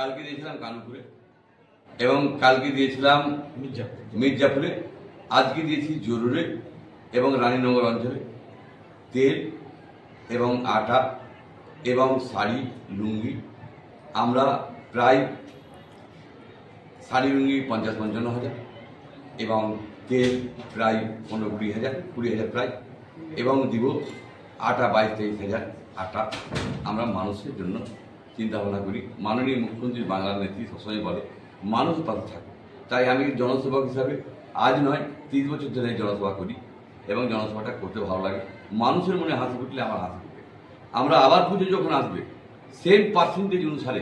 কালকে দিয়েছিলাম কানপুরে এবং কালকে দিয়েছিলাম মির্জাপুরে, আজকে দিয়েছি জরুরে এবং রানীনগর অঞ্চলে তেল এবং আটা এবং শাড়ি লুঙ্গি। আমরা প্রায় শাড়ি লুঙ্গি 50-55,000 এবং তেল প্রায় 15-20,000 প্রায়, এবং দিব আটা 22-23,000 আটা। আমরা মানুষের জন্য চিন্তা ভাবনা করি। মাননীয় মুখ্যমন্ত্রী বাংলার নেত্রী সবসময় বলে মানুষ পাশে থাকে, তাই আমি জনসেবক হিসাবে আজ নয় 30 বছর ধরে জনসভা করি এবং জনসভাটা করতে ভালো লাগে। মানুষের মনে হাসি ফুটলে আমার হাসি ফুটে। আমরা আবার পুজো যখন আসবে সেম পার্সেন্টেজ অনুসারে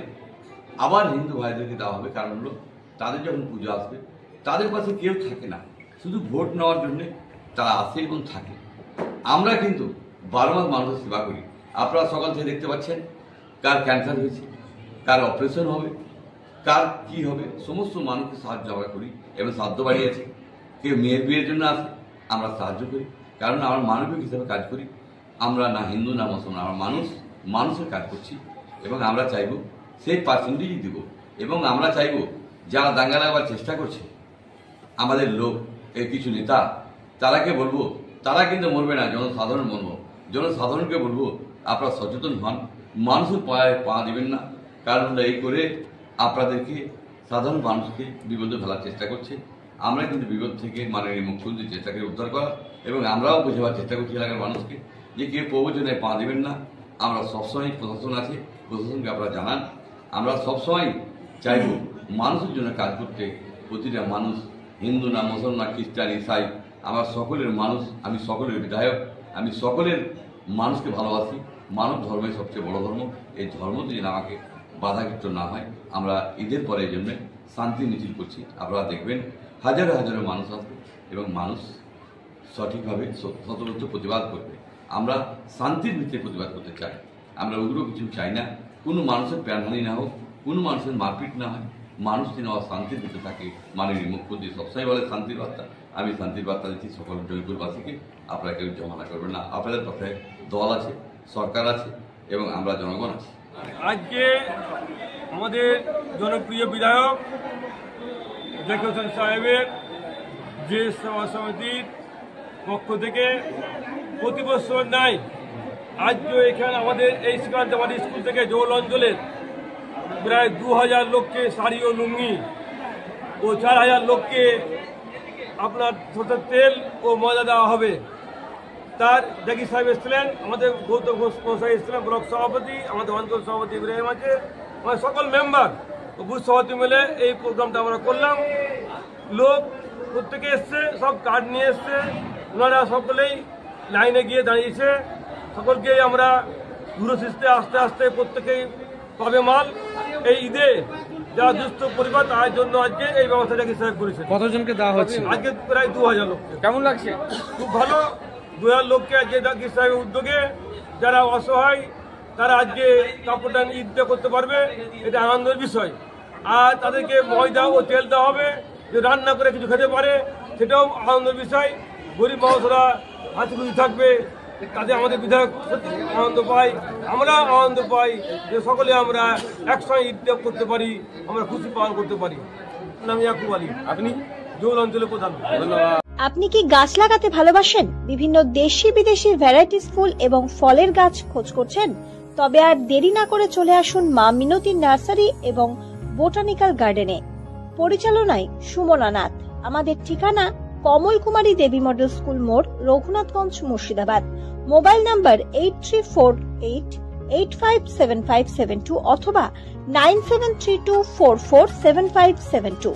আবার হিন্দু ভাইদেরকে দেওয়া হবে, কারণ হলো তাদের যখন পুজো আসবে তাদের পাশে কেউ থাকে না, শুধু ভোট নেওয়ার জন্যে তারা আসে এবং থাকে। আমরা কিন্তু 12 মাস মানুষের সেবা করি। আপনারা সকাল থেকে দেখতে পাচ্ছেন কার ক্যান্সার হয়েছে, কার অপারেশন হবে, কার কি হবে, সমস্ত মানুষকে সাহায্য আমরা করি এবং সাধ্য বাড়িয়েছে। কেউ মেয়ের বিয়ের জন্য আসে, আমরা সাহায্য করি, কারণ আমরা মানবিক হিসাবে কাজ করি। আমরা না হিন্দু না মুসলমান, আমরা মানুষের কাজ করছি এবং আমরা চাইব সেই পার্সেন্টেজই দেব। এবং আমরা চাইব যারা দাঙ্গা লাগাবার চেষ্টা করছে আমাদের লোক এই কিছু নেতা, তারাকে বলবো তারা কিন্তু মরবে না, জনসাধারণ মরবো। জনসাধারণকে বলবো আপনারা সচেতন হন, মানুষের পায়ে পা দিবেন না, কারণ এই করে আপনাদেরকে সাধারণ মানুষকে বিপদে ফেলার চেষ্টা করছে। আমরা কিন্তু বিপদ থেকে মাননীয় মুখ্যমন্ত্রী চেষ্টা করে উদ্ধার করা এবং আমরাও বোঝাবার চেষ্টা করছি এলাকার মানুষকে যে কেউ প্রবচনায় পা দেবেন না। আমরা সবসময় প্রশাসন আছে, প্রশাসনকে আপনারা জানান। আমরা সবসময় চাইব মানুষের জন্য কাজ করতে। প্রতিটা মানুষ হিন্দু না মুসলমান না খ্রিস্টান ইসাই, আমরা সকলের মানুষ, আমি সকলের বিধায়ক, আমি সকলের মানুষকে ভালোবাসি। মানব ধর্মের সবচেয়ে বড় ধর্ম, এই ধর্মতে যেন আমাকে বাধাগ্রস্ত না হয়। আমরা ঈদের পরে এই জন্য শান্তি মিছিল করছি। আপনারা দেখবেন হাজারো হাজারো মানুষ আসবে এবং মানুষ সঠিকভাবে সতর্ক প্রতিবাদ করবে। আমরা শান্তির ভিত্তিতে প্রতিবাদ করতে চাই, আমরা উগ্র কিছু চাই না। কোনো মানুষের প্রাণহানি না হোক, কোনো মানুষের মারপিট না হয়, মানুষ যেন শান্তির ভিতরে থাকে। মাননীয় মুখ্যমন্ত্রী সবসময় বলে শান্তির বার্তা, আমি শান্তির বার্তা দিচ্ছি সকল জয়পুরবাসীকে। আপনারা কেউ জমানা করবেন না, আপনাদের কথায় দল আছে, সরকার আছে এবং আমরা জনগণ আছি। আজকে আমাদের জনপ্রিয় বিধায়ক জাকির হোসেন সাহেবের যে সেবা সমিতির পক্ষ থেকে প্রতি বছর নাই, আজকে এখানে আমাদের এই শ্রীকান্তবাড়ি স্কুল থেকে জৌল অঞ্চলের প্রায় 2000 লোককে শাড়ি ও লুঙ্গি ও 4000 লোককে আপনার ছোটের তেল ও ময়দা দেওয়া হবে। তার জাকির সাহেব এসেছিলেন, আমাদের গৌতম ঘোষ মহাশয় এসেছিলেন ব্লক সভাপতি, আমাদের অঞ্চল সভাপতি ইব্রাহিম আছে, আমাদের সকল মেম্বার ও বুথ সভাপতি মিলে এই প্রোগ্রামটা আমরা করলাম। লোক প্রত্যেকে এসছে, সব কার্ড নিয়ে এসছে, ওনারা সকলেই লাইনে গিয়ে দাঁড়িয়েছে। সকলকেই আমরা দূরশিস্তে আস্তে আস্তে প্রত্যেকেই পাবে মাল। এই ঈদে যারা দুস্থ পরিবার তার জন্য আজকে এই ব্যবস্থা জাকির সাহেব করেছে। কতজনকে দেওয়া হচ্ছে? আজকে প্রায় 2000 লোক। কেমন লাগছে? খুব ভালো। 2000 লোককে আজকে জাকির সাহেবের উদ্যোগে যারা অসহায় তারা আজকে কাপড়টা ঈদটা করতে পারবে, এটা আনন্দের বিষয়। আর তাদেরকে ময়দা ও তেল দেওয়া হবে, যে রান্না করে কিছু খেতে পারে, সেটাও আনন্দের বিষয়। গরিব মানুষরা হাতে খুশি থাকবে, তাতে আমাদের বিধায়ক আনন্দ পায়, আমরা আনন্দ পাই যে সকলে আমরা একসঙ্গে ঈদটা করতে পারি, আমরা খুশি পালন করতে পারি। নাম ইয়াকুব আলী, আপনি জৌল অঞ্চলের প্রধান। ধন্যবাদ। আপনি কি গাছ লাগাতে ভালোবাসেন? বিভিন্ন দেশি বিদেশি ভ্যারাইটিস ফুল এবং ফলের গাছ খোঁজ করছেন? তবে আর দেরি না করে চলে আসুন মা মিনতি নার্সারি এবং বোটানিক্যাল গার্ডেনে। পরিচালনায় সুমনা নাথ। আমাদের ঠিকানা কমল কুমারী দেবী মডেল স্কুল মোড়, রঘুনাথগঞ্জ, মুর্শিদাবাদ। মোবাইল নাম্বার 8348857572 অথবা 9732447572।